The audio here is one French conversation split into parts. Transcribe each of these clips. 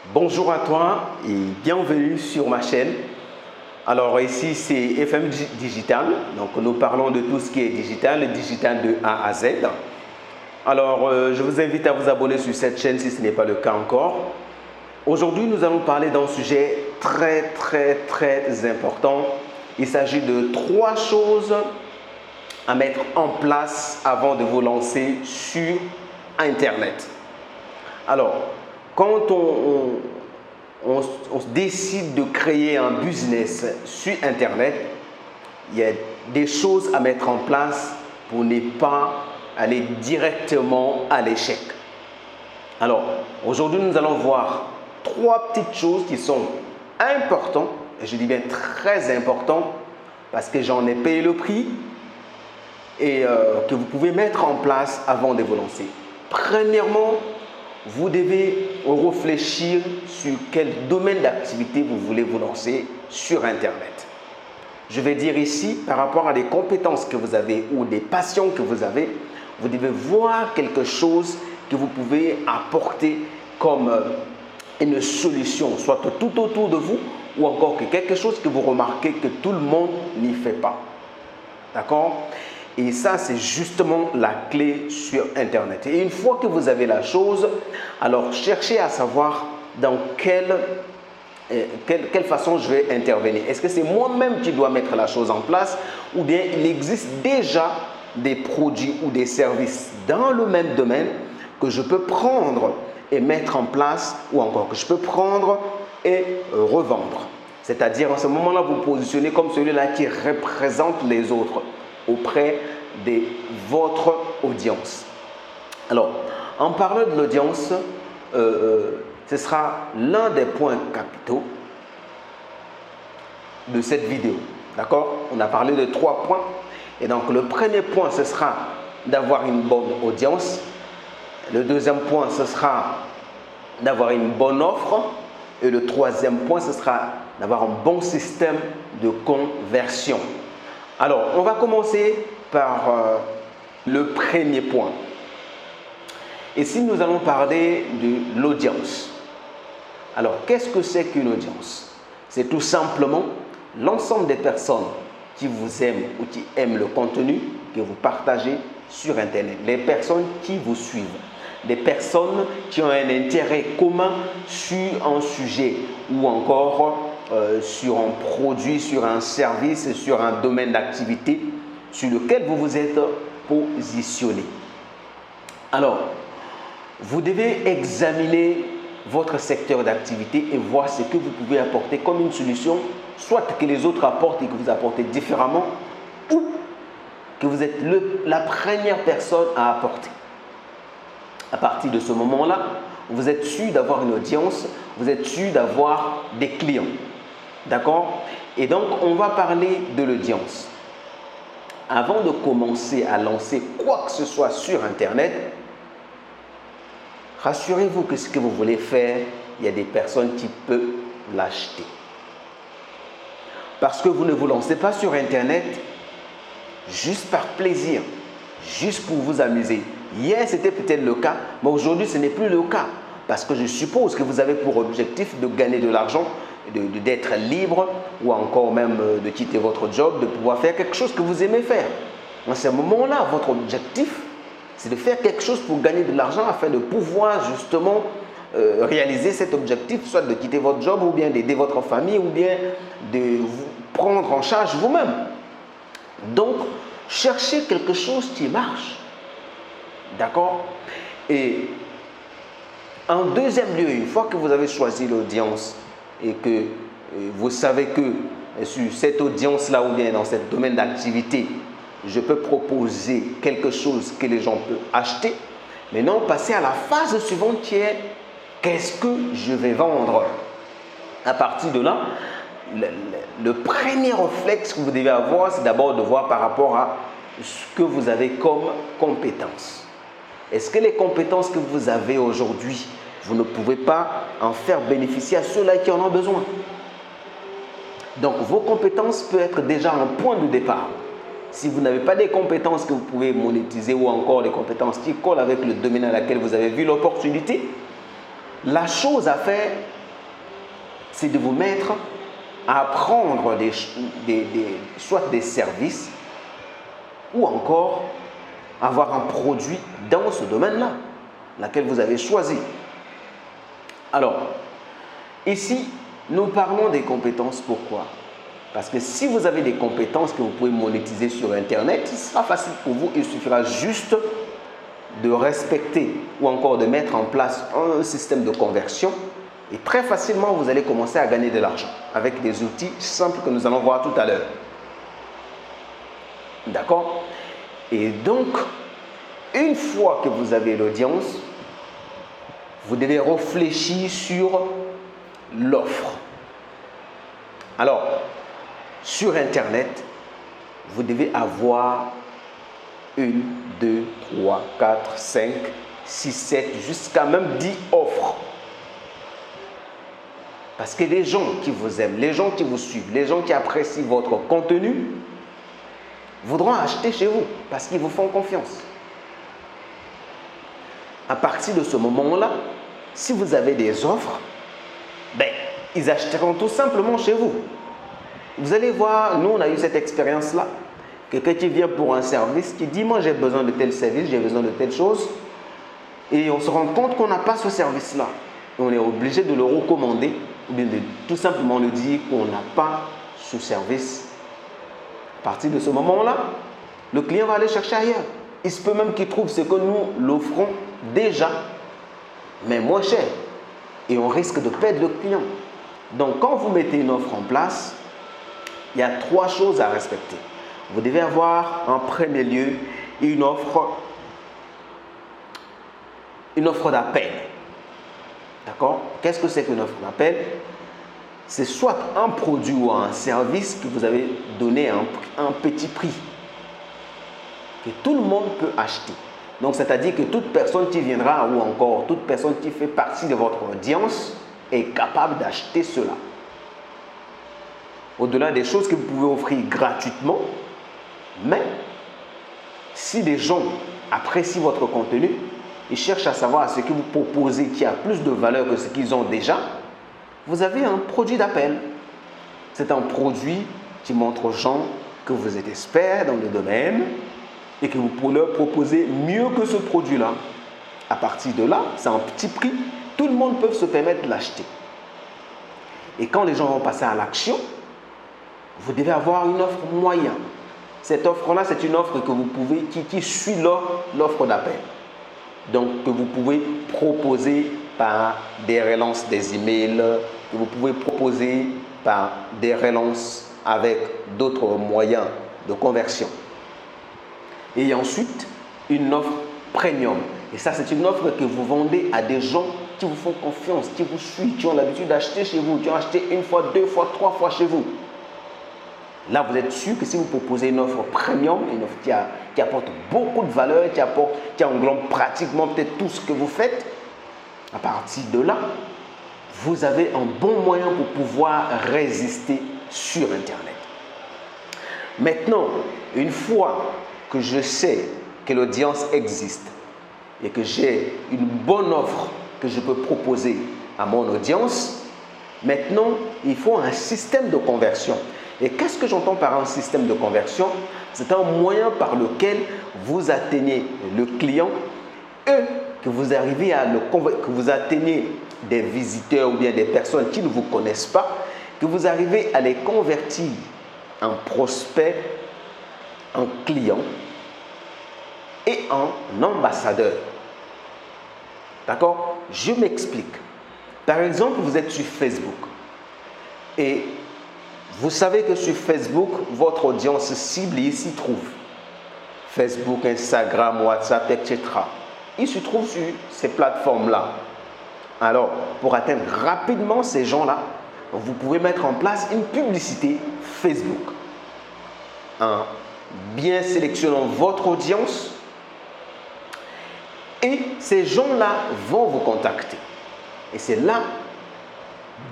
Bonjour à toi et bienvenue sur ma chaîne. Alors ici c'est FM Digital, donc nous parlons de tout ce qui est digital, le digital de A à Z. Alors je vous invite à vous abonner sur cette chaîne si ce n'est pas le cas encore. Aujourd'hui nous allons parler d'un sujet très important. Il s'agit de 3 choses à mettre en place avant de vous lancer sur Internet. Alors, quand on décide de créer un business sur Internet, il y a des choses à mettre en place pour ne pas aller directement à l'échec. Alors, aujourd'hui, nous allons voir 3 petites choses qui sont importantes, et je dis bien très importantes, parce que j'en ai payé le prix et que vous pouvez mettre en place avant de vous lancer. Premièrement, vous devez réfléchir sur quel domaine d'activité vous voulez vous lancer sur Internet. Je vais dire ici, par rapport à des compétences que vous avez ou des passions que vous avez, vous devez voir quelque chose que vous pouvez apporter comme une solution, soit tout autour de vous ou encore que quelque chose que vous remarquez que tout le monde n'y fait pas. D'accord ? Et ça, c'est justement la clé sur Internet. Et une fois que vous avez la chose, alors cherchez à savoir dans quelle façon je vais intervenir. Est-ce que c'est moi-même qui dois mettre la chose en place ou bien il existe déjà des produits ou des services dans le même domaine que je peux prendre et mettre en place ou encore que je peux prendre et revendre. C'est-à-dire, en ce moment-là, vous positionnez comme celui-là qui représente les autres auprès de votre audience. Alors, en parlant de l'audience, ce sera l'un des points capitaux de cette vidéo. D'accord? On a parlé de 3 points. Et donc, le premier point, ce sera d'avoir une bonne audience. Le deuxième point, ce sera d'avoir une bonne offre. Et le troisième point, ce sera d'avoir un bon système de conversion. Alors, on va commencer par le premier point. Ici, nous allons parler de l'audience. Alors, qu'est-ce que c'est qu'une audience? C'est tout simplement l'ensemble des personnes qui vous aiment ou qui aiment le contenu que vous partagez sur Internet. Les personnes qui vous suivent. Des personnes qui ont un intérêt commun sur un sujet ou encore sur un produit, sur un service, sur un domaine d'activité sur lequel vous vous êtes positionné. Alors, vous devez examiner votre secteur d'activité et voir ce que vous pouvez apporter comme une solution, soit que les autres apportent et que vous apportez différemment, ou que vous êtes la première personne à apporter. À partir de ce moment-là, vous êtes sûr d'avoir une audience, vous êtes sûr d'avoir des clients. D'accord? Et donc, on va parler de l'audience. Avant de commencer à lancer quoi que ce soit sur Internet, rassurez-vous que ce que vous voulez faire, il y a des personnes qui peuvent l'acheter. Parce que vous ne vous lancez pas sur Internet juste par plaisir, juste pour vous amuser. Hier, c'était peut-être le cas, mais aujourd'hui, ce n'est plus le cas. Parce que je suppose que vous avez pour objectif de gagner de l'argent, d'être libre ou encore même de quitter votre job, de pouvoir faire quelque chose que vous aimez faire. En ce moment-là, votre objectif, c'est de faire quelque chose pour gagner de l'argent afin de pouvoir justement réaliser cet objectif, soit de quitter votre job ou bien d'aider votre famille ou bien de vous prendre en charge vous-même. Donc, cherchez quelque chose qui marche. D'accord? Et en deuxième lieu, une fois que vous avez choisi l'audience et que vous savez que sur cette audience-là ou bien dans ce domaine d'activité, je peux proposer quelque chose que les gens peuvent acheter. Maintenant, passez à la phase suivante qui est qu'est-ce que je vais vendre? À partir de là, le premier réflexe que vous devez avoir, c'est d'abord de voir par rapport à ce que vous avez comme compétences. Est-ce que les compétences que vous avez aujourd'hui, vous ne pouvez pas en faire bénéficier à ceux-là qui en ont besoin? Donc, vos compétences peuvent être déjà un point de départ. Si vous n'avez pas des compétences que vous pouvez monétiser ou encore des compétences qui collent avec le domaine dans lequel vous avez vu l'opportunité, la chose à faire, c'est de vous mettre à apprendre soit des services ou encore avoir un produit dans ce domaine-là, laquelle vous avez choisi. Alors, ici, nous parlons des compétences. Pourquoi? Parce que si vous avez des compétences que vous pouvez monétiser sur Internet, ce sera facile pour vous. Il suffira juste de respecter ou encore de mettre en place un système de conversion. Et très facilement, vous allez commencer à gagner de l'argent avec des outils simples que nous allons voir tout à l'heure. D'accord? Et donc, une fois que vous avez l'audience, vous devez réfléchir sur l'offre. Alors, sur Internet, vous devez avoir 1, 2, 3, 4, 5, 6, 7, jusqu'à même 10 offres. Parce que les gens qui vous aiment, les gens qui vous suivent, les gens qui apprécient votre contenu, voudront acheter chez vous parce qu'ils vous font confiance. À partir de ce moment-là, si vous avez des offres, ils achèteront tout simplement chez vous. Vous allez voir, nous on a eu cette expérience-là. Quelqu'un qui vient pour un service, qui dit moi j'ai besoin de tel service, j'ai besoin de telle chose. Et on se rend compte qu'on n'a pas ce service-là. On est obligé de le recommander ou bien de tout simplement lui dire qu'on n'a pas ce service. À partir de ce moment-là, le client va aller chercher ailleurs. Il se peut même qu'il trouve ce que nous l'offrons déjà, mais moins cher. Et on risque de perdre le client. Donc, quand vous mettez une offre en place, il y a 3 choses à respecter. Vous devez avoir en premier lieu une offre d'appel. D'accord? Qu'est-ce que c'est qu'une offre d'appel? C'est soit un produit ou un service que vous avez donné à un petit prix, que tout le monde peut acheter. Donc, c'est-à-dire que toute personne qui viendra ou encore toute personne qui fait partie de votre audience est capable d'acheter cela. Au-delà des choses que vous pouvez offrir gratuitement, mais si les gens apprécient votre contenu, ils cherchent à savoir ce que vous proposez qui a plus de valeur que ce qu'ils ont déjà, vous avez un produit d'appel. C'est un produit qui montre aux gens que vous êtes expert dans le domaine et que vous pouvez leur proposer mieux que ce produit-là. À partir de là, c'est un petit prix. Tout le monde peut se permettre de l'acheter. Et quand les gens vont passer à l'action, vous devez avoir une offre moyen. Cette offre-là, c'est une offre que vous pouvez, qui suit l'offre d'appel. Donc, que vous pouvez proposer par des relances des emails, que vous pouvez proposer par des relances avec d'autres moyens de conversion. Et ensuite, une offre premium. Et ça, c'est une offre que vous vendez à des gens qui vous font confiance, qui vous suivent, qui ont l'habitude d'acheter chez vous, qui ont acheté 1 fois, 2 fois, 3 fois chez vous. Là, vous êtes sûr que si vous proposez une offre premium, une offre qui apporte beaucoup de valeur, qui englobe pratiquement peut-être tout ce que vous faites, à partir de là, vous avez un bon moyen pour pouvoir résister sur Internet. Maintenant, une fois que je sais que l'audience existe et que j'ai une bonne offre que je peux proposer à mon audience, maintenant, il faut un système de conversion. Et qu'est-ce que j'entends par un système de conversion? C'est un moyen par lequel vous atteignez le client et que vous arrivez à le convaincre, que vous atteignez des visiteurs ou bien des personnes qui ne vous connaissent pas, que vous arrivez à les convertir en prospects, en clients et en ambassadeurs. D'accord? Je m'explique. Par exemple, vous êtes sur Facebook et vous savez que sur Facebook, votre audience cible s'y trouve. Facebook, Instagram, WhatsApp, etc. Ils se trouvent sur ces plateformes-là. Alors, pour atteindre rapidement ces gens-là, vous pouvez mettre en place une publicité Facebook. En bien sélectionnant votre audience, et ces gens-là vont vous contacter. Et c'est là,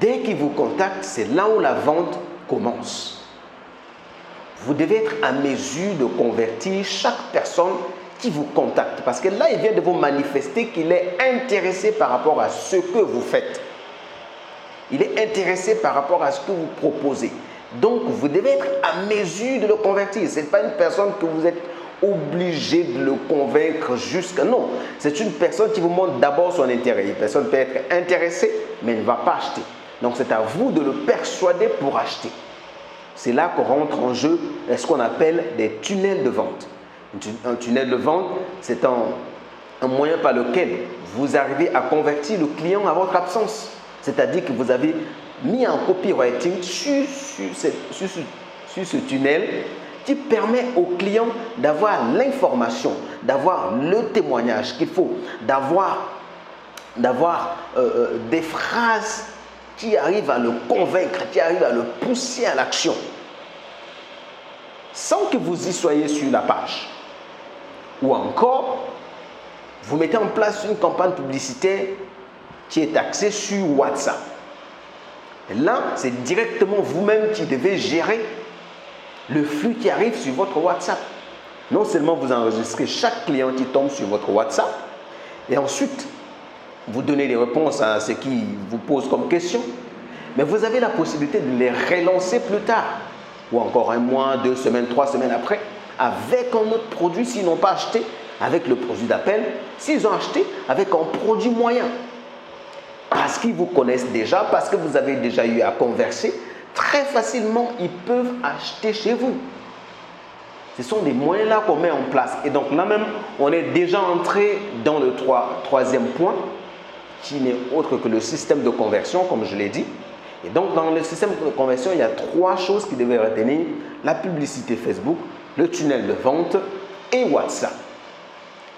dès qu'ils vous contactent, c'est là où la vente commence. Vous devez être à mesure de convertir chaque personne qui vous contacte. Parce que là, il vient de vous manifester qu'il est intéressé par rapport à ce que vous faites. Il est intéressé par rapport à ce que vous proposez. Donc, vous devez être à mesure de le convertir. Ce n'est pas une personne que vous êtes obligé de le convaincre jusqu'à... Non, c'est une personne qui vous montre d'abord son intérêt. Une personne peut être intéressée, mais elle ne va pas acheter. Donc, c'est à vous de le persuader pour acheter. C'est là qu'on rentre en jeu ce qu'on appelle des tunnels de vente. Un tunnel de vente, c'est un moyen par lequel vous arrivez à convertir le client à votre absence. C'est-à-dire que vous avez mis un copywriting sur ce tunnel qui permet au client d'avoir l'information, d'avoir le témoignage qu'il faut, d'avoir des phrases qui arrivent à le convaincre, qui arrivent à le pousser à l'action, sans que vous y soyez sur la page. Ou encore, vous mettez en place une campagne publicitaire qui est axée sur WhatsApp. Et là, c'est directement vous-même qui devez gérer le flux qui arrive sur votre WhatsApp. Non seulement vous enregistrez chaque client qui tombe sur votre WhatsApp, et ensuite, vous donnez des réponses à ce qui vous pose comme question, mais vous avez la possibilité de les relancer plus tard, ou encore un mois, 2 semaines, 3 semaines après, avec un autre produit s'ils n'ont pas acheté, avec le produit d'appel, s'ils ont acheté, avec un produit moyen. Parce qu'ils vous connaissent déjà, parce que vous avez déjà eu à converser, très facilement, ils peuvent acheter chez vous. Ce sont des moyens-là qu'on met en place. Et donc là même, on est déjà entré dans le troisième point, qui n'est autre que le système de conversion, comme je l'ai dit. Et donc, dans le système de conversion, il y a 3 choses qui devaient retenir: la publicité Facebook, le tunnel de vente et WhatsApp.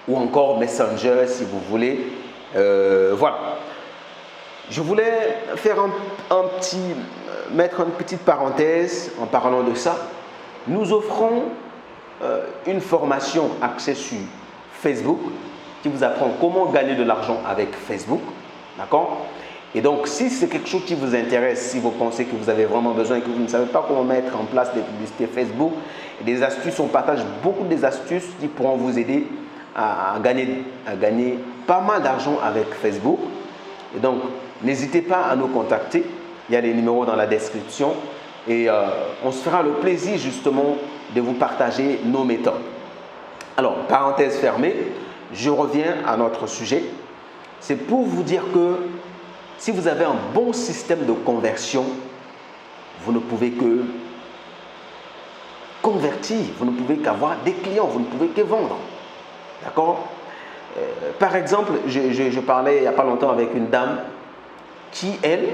Ou encore Messenger, si vous voulez. Voilà. Je voulais faire mettre une petite parenthèse en parlant de ça. Nous offrons une formation axée sur Facebook qui vous apprend comment gagner de l'argent avec Facebook. D'accord? Et donc, si c'est quelque chose qui vous intéresse, si vous pensez que vous avez vraiment besoin et que vous ne savez pas comment mettre en place des publicités Facebook, des astuces, on partage beaucoup des astuces qui pourront vous aider à gagner pas mal d'argent avec Facebook. Et donc, n'hésitez pas à nous contacter. Il y a les numéros dans la description et on se fera le plaisir justement de vous partager nos méthodes. Alors, parenthèse fermée, je reviens à notre sujet. C'est pour vous dire que si vous avez un bon système de conversion, vous ne pouvez que convertir, vous ne pouvez qu'avoir des clients, vous ne pouvez que vendre. D'accord? Par exemple, je parlais il n'y a pas longtemps avec une dame qui, elle,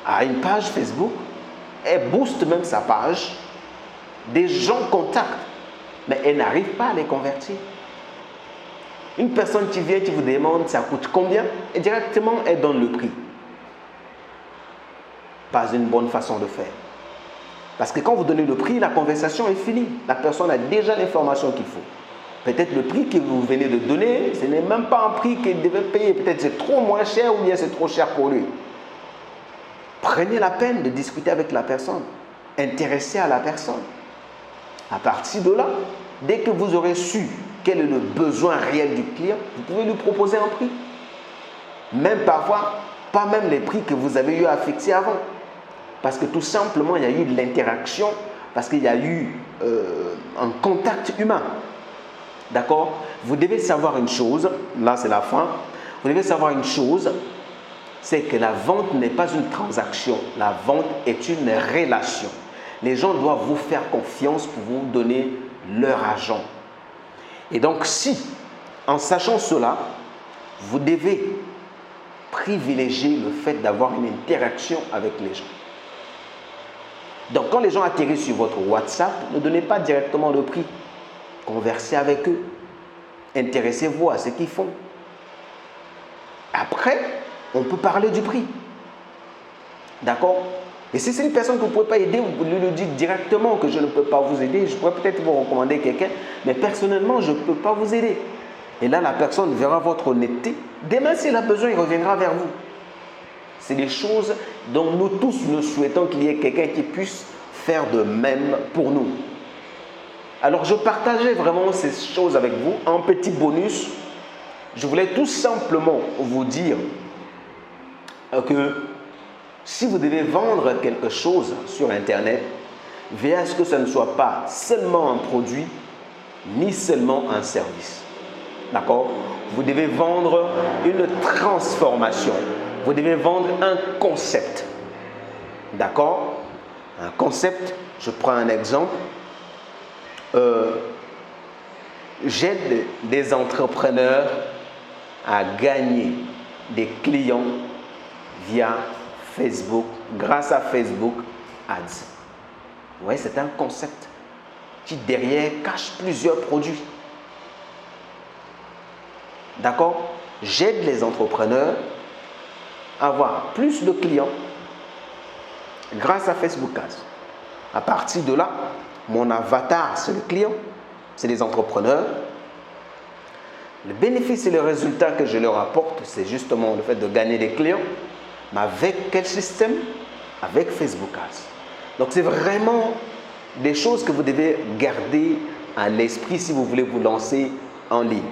a une page Facebook, elle booste même sa page, des gens contactent, mais elle n'arrive pas à les convertir. Une personne qui vient, qui vous demande ça coûte combien, et directement elle donne le prix. Pas une bonne façon de faire. Parce que quand vous donnez le prix, la conversation est finie. La personne a déjà l'information qu'il faut. Peut-être le prix que vous venez de donner, ce n'est même pas un prix qu'elle devait payer. Peut-être c'est trop moins cher ou bien c'est trop cher pour lui. Prenez la peine de discuter avec la personne. Intéressez à la personne. À partir de là, dès que vous aurez su quel est le besoin réel du client, vous pouvez lui proposer un prix. Même parfois, pas même les prix que vous avez eu à fixer avant. Parce que tout simplement, il y a eu de l'interaction, parce qu'il y a eu un contact humain. D'accord? Vous devez savoir une chose, là c'est la fin, vous devez savoir une chose, c'est que la vente n'est pas une transaction, la vente est une relation. Les gens doivent vous faire confiance pour vous donner leur argent. Et donc si, en sachant cela, vous devez privilégier le fait d'avoir une interaction avec les gens. Donc quand les gens atterrissent sur votre WhatsApp, ne donnez pas directement le prix. Conversez avec eux. Intéressez-vous à ce qu'ils font. Après, on peut parler du prix. D'accord? Et si c'est une personne que vous ne pouvez pas aider, vous lui dites directement que je ne peux pas vous aider. Je pourrais peut-être vous recommander quelqu'un, mais personnellement, je ne peux pas vous aider. Et là, la personne verra votre honnêteté. Demain, s'il a besoin, il reviendra vers vous. C'est des choses dont nous tous nous souhaitons qu'il y ait quelqu'un qui puisse faire de même pour nous. Alors, je partageais vraiment ces choses avec vous en petit bonus. Je voulais tout simplement vous dire que si vous devez vendre quelque chose sur Internet, veillez à ce que ce ne soit pas seulement un produit, ni seulement un service. D'accord? Vous devez vendre une transformation. Vous devez vendre un concept. D'accord? Un concept, je prends un exemple. J'aide des entrepreneurs à gagner des clients via Facebook, grâce à Facebook Ads. Vous voyez, c'est un concept qui derrière cache plusieurs produits. D'accord? J'aide les entrepreneurs à avoir plus de clients grâce à Facebook Ads. À partir de là, mon avatar, c'est le client, c'est les entrepreneurs. Le bénéfice et le résultat que je leur apporte, c'est justement le fait de gagner des clients. Mais avec quel système? Avec Facebook Ads. Donc, c'est vraiment des choses que vous devez garder à l'esprit si vous voulez vous lancer en ligne.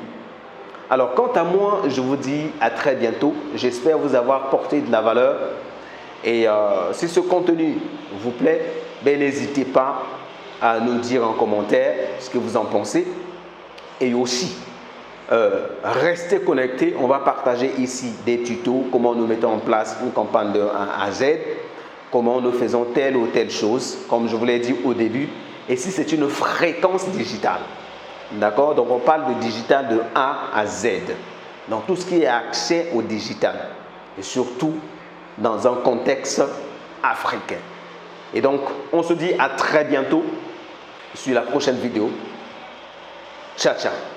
Alors, quant à moi, je vous dis à très bientôt. J'espère vous avoir porté de la valeur. Et si ce contenu vous plaît, n'hésitez pas à nous dire en commentaire ce que vous en pensez. Et aussi, restez connectés. On va partager ici des tutos, comment nous mettons en place une campagne de A à Z, comment nous faisons telle ou telle chose, comme je vous l'ai dit au début. Et si c'est une fréquence digitale. D'accord? Donc, on parle de digital de A à Z. Donc, tout ce qui est accès au digital. Et surtout, dans un contexte africain. Et donc, on se dit à très bientôt sur la prochaine vidéo. Ciao, ciao.